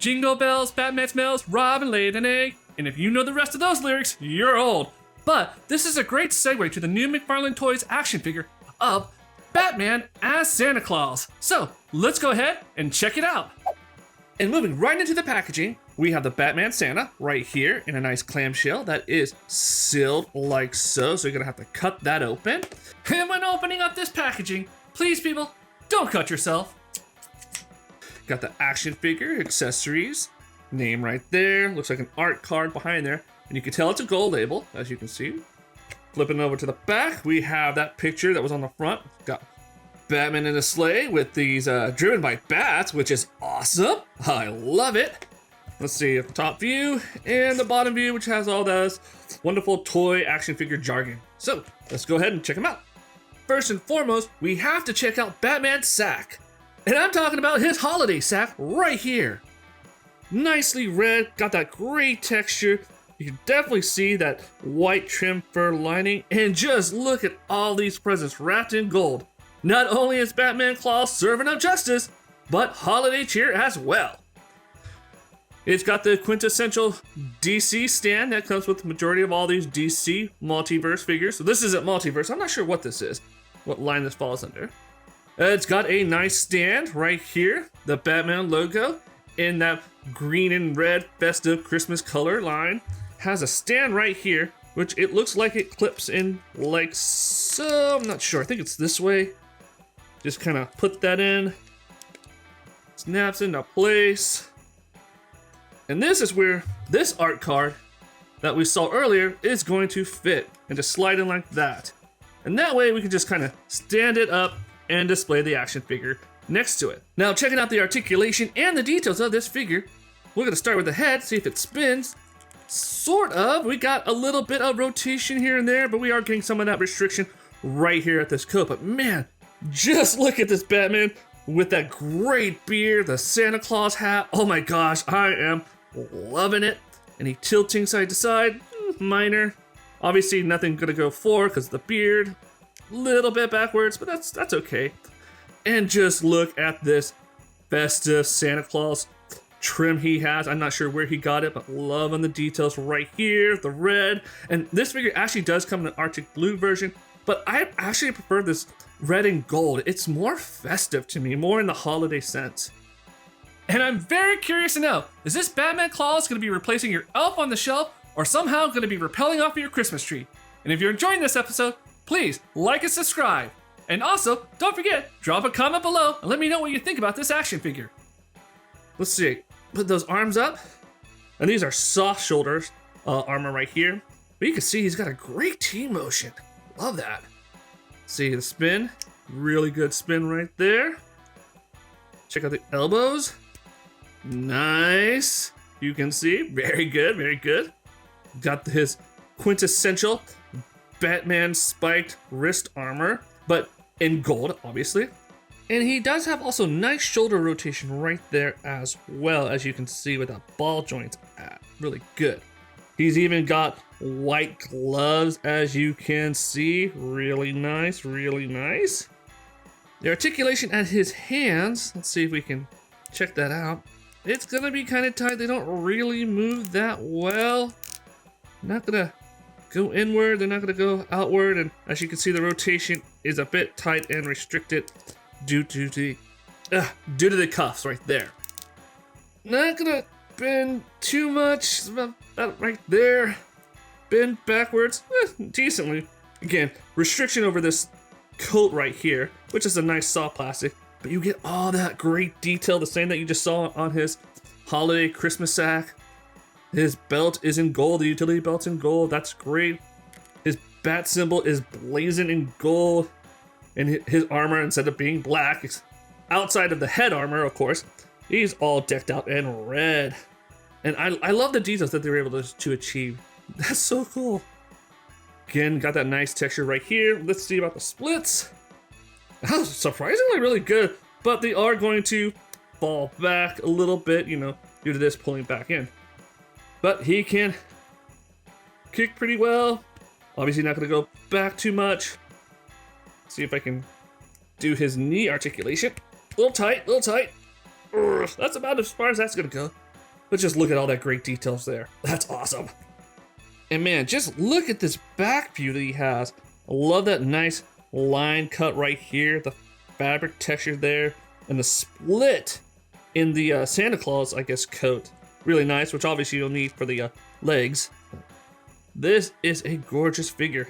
Jingle bells, Batman smells, Robin laid an egg. And if you know the rest of those lyrics, you're old. But this is a great segue to the new McFarland Toys action figure of Batman as Santa Claus. So let's go ahead and check it out. And moving right into the packaging, we have the Batman Santa right here in a nice clamshell that is sealed like so. So you're gonna have to cut that open. And when opening up this packaging, please people, don't cut yourself. Got the action figure, accessories, name right there. Looks like an art card behind there. And you can tell it's a gold label, as you can see. Flipping over to the back, we have that picture that was on the front. Got Batman in a sleigh with these driven by bats, which is awesome. I love it. Let's see, the top view and the bottom view, which has all those wonderful toy action figure jargon. So let's go ahead and check them out. First and foremost, we have to check out Batman's sack. And I'm talking about his holiday sack right here. Nicely red, got that great texture. You can definitely see that white trim fur lining. And just look at all these presents wrapped in gold. Not only is Batman Claus serving up justice, but holiday cheer as well. It's got the quintessential DC stand that comes with the majority of all these DC Multiverse figures. So this isn't Multiverse. I'm not sure what this is, what line this falls under. It's got a nice stand right here. The Batman logo in that green and red festive Christmas color line. Has a stand right here, which it looks like it clips in like so. I'm not sure. I think it's this way. Just kind of put that in. Snaps into place. And this is where this art card that we saw earlier is going to fit and just slide in like that. And that way we can just kind of stand it up and display the action figure next to it. Now checking out the articulation and the details of this figure, we're gonna start with the head, see if it spins. Sort of, we got a little bit of rotation here and there, but we are getting some of that restriction right here at this coat. But man, just look at this Batman with that great beard, the Santa Claus hat. Oh my gosh, I am loving it. And he tilting side to side, minor. Obviously nothing gonna go forward because the beard, little bit backwards, but that's okay. And just look at this festive Santa Claus trim he has. I'm not sure where he got it, but loving the details right here, the red. And this figure actually does come in an Arctic blue version, but I actually prefer this red and gold. It's more festive to me, more in the holiday sense. And I'm very curious to know, is this Batman Claus gonna be replacing your elf on the shelf or somehow gonna be rappelling off of your Christmas tree? And if you're enjoying this episode, please like and subscribe. And also, don't forget, drop a comment below and let me know what you think about this action figure. Let's see, put those arms up. And these are soft shoulders armor right here. But you can see he's got a great T-motion. Love that. See the spin, really good spin right there. Check out the elbows. Nice. You can see, very good, very good. Got his quintessential Batman spiked wrist armor, but in gold, obviously. And he does have also nice shoulder rotation right there as well, as you can see with that ball joint at. Really good. He's even got white gloves, as you can see. Really nice, really nice. The articulation at his hands, let's see if we can check that out. It's gonna be kind of tight. They don't really move that well. Not gonna go inward, they're not gonna go outward, and as you can see, the rotation is a bit tight and restricted due to the cuffs right there. Not gonna bend too much, about right there. Bend backwards, decently. Again, restriction over this coat right here, which is a nice soft plastic, but you get all that great detail, the same that you just saw on his holiday Christmas sack. His belt is in gold, the utility belt's in gold, that's great. His bat symbol is blazing in gold, and his armor, instead of being black, is outside of the head armor, of course, he's all decked out in red. And I love the details that they were able to achieve. That's so cool. Again, got that nice texture right here. Let's see about the splits. That was surprisingly really good, but they are going to fall back a little bit, you know, due to this pulling back in. But he can kick pretty well. Obviously not gonna go back too much. See if I can do his knee articulation. A little tight, a little tight. That's about as far as that's gonna go. But just look at all that great details there. That's awesome. And man, just look at this back view that he has. I love that nice line cut right here, the fabric texture there, and the split in the Santa Claus, I guess, coat. Really nice, which obviously you'll need for the legs. This is a gorgeous figure.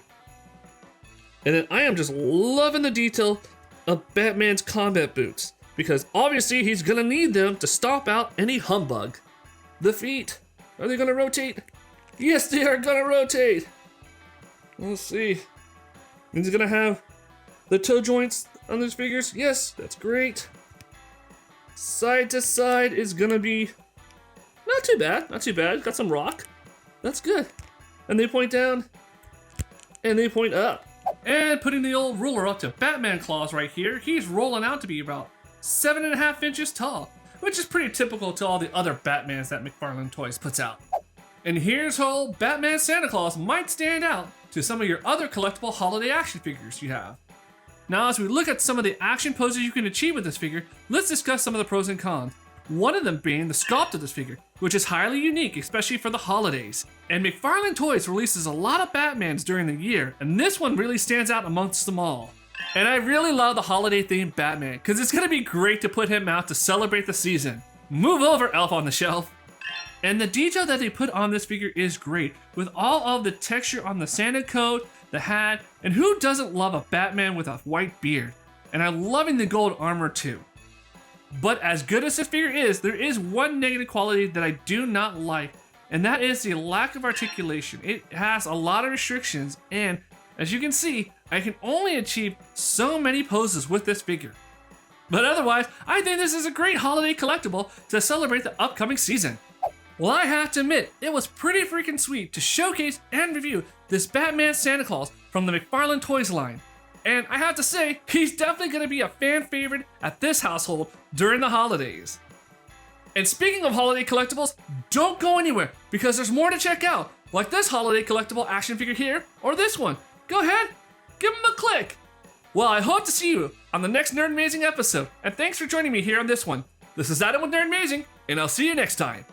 And then I am just loving the detail of Batman's combat boots, because obviously he's gonna need them to stomp out any humbug. The feet, are they gonna rotate? Yes, they are gonna rotate. Let's see. And he's gonna have the toe joints on these figures. Yes, that's great. Side to side is gonna be not too bad, not too bad. Got some rock. That's good. And they point down, and they point up. And putting the old ruler up to Batman Claus right here, he's rolling out to be about 7.5 inches tall, which is pretty typical to all the other Batmans that McFarland Toys puts out. And here's how Batman Santa Claus might stand out to some of your other collectible holiday action figures you have. Now, as we look at some of the action poses you can achieve with this figure, let's discuss some of the pros and cons. One of them being the sculpt of this figure, which is highly unique, especially for the holidays. And McFarland Toys releases a lot of Batmans during the year, and this one really stands out amongst them all. And I really love the holiday themed Batman, because it's going to be great to put him out to celebrate the season. Move over, Elf on the Shelf. And the detail that they put on this figure is great, with all of the texture on the Santa coat, the hat, and who doesn't love a Batman with a white beard? And I'm loving the gold armor too. But as good as this figure is, there is one negative quality that I do not like, and that is the lack of articulation. It has a lot of restrictions, and as you can see, I can only achieve so many poses with this figure. But otherwise, I think this is a great holiday collectible to celebrate the upcoming season. Well, I have to admit, it was pretty freaking sweet to showcase and review this Batman Santa Claus from the McFarland Toys line. And I have to say, he's definitely going to be a fan favorite at this household during the holidays. And speaking of holiday collectibles, don't go anywhere, because there's more to check out, like this holiday collectible action figure here, or this one. Go ahead, give them a click. Well, I hope to see you on the next Nerdmazing episode, and thanks for joining me here on this one. This is Adam with Nerdmazing, and I'll see you next time.